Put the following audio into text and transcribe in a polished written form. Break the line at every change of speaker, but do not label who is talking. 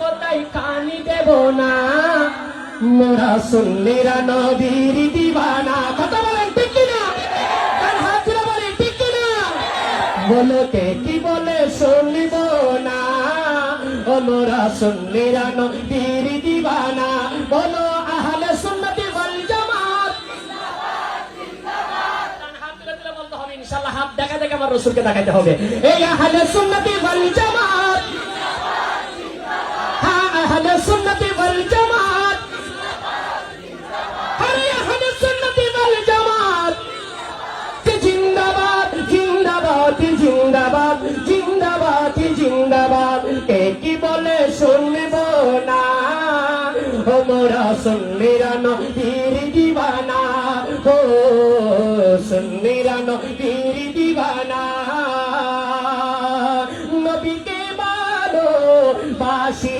কোথায় কানি দেব না, মোরা সুন্নিরা নবীর দিবানা। কথা বলেন ঠিক কিনা? তার হাত তুলে বলেন ঠিক কিনা? বলো কে কি বলে শুনব না, ও মোরা সুন্নিরা নবীর দিবানা। বলো আহলে সুন্নতি ওয়াল জামাত। হাত তুলে তুলে বলতে হবে ইনশাআল্লাহ। হাত দেখা দেখা আমার রাসূলকে দেখাতে হবে। এই আহলে সুন্নতি ওয়াল জামাত, হ্যাঁ আহলে সুন্নতি ওয়াল জামাত, আরে আহলে সুন্নতি ওয়াল জামাত জিন্দাবাদ জিন্দাবাদ জিন্দাবাদ জিন্দাবাদ জিন্দাবাদ। কে কি বলে শুনব না, ও মোরা সুন্নিরা নবীর দিবানা, ও সুন্নিরা নবীর দিবানা। নবীকে ভালো বাসি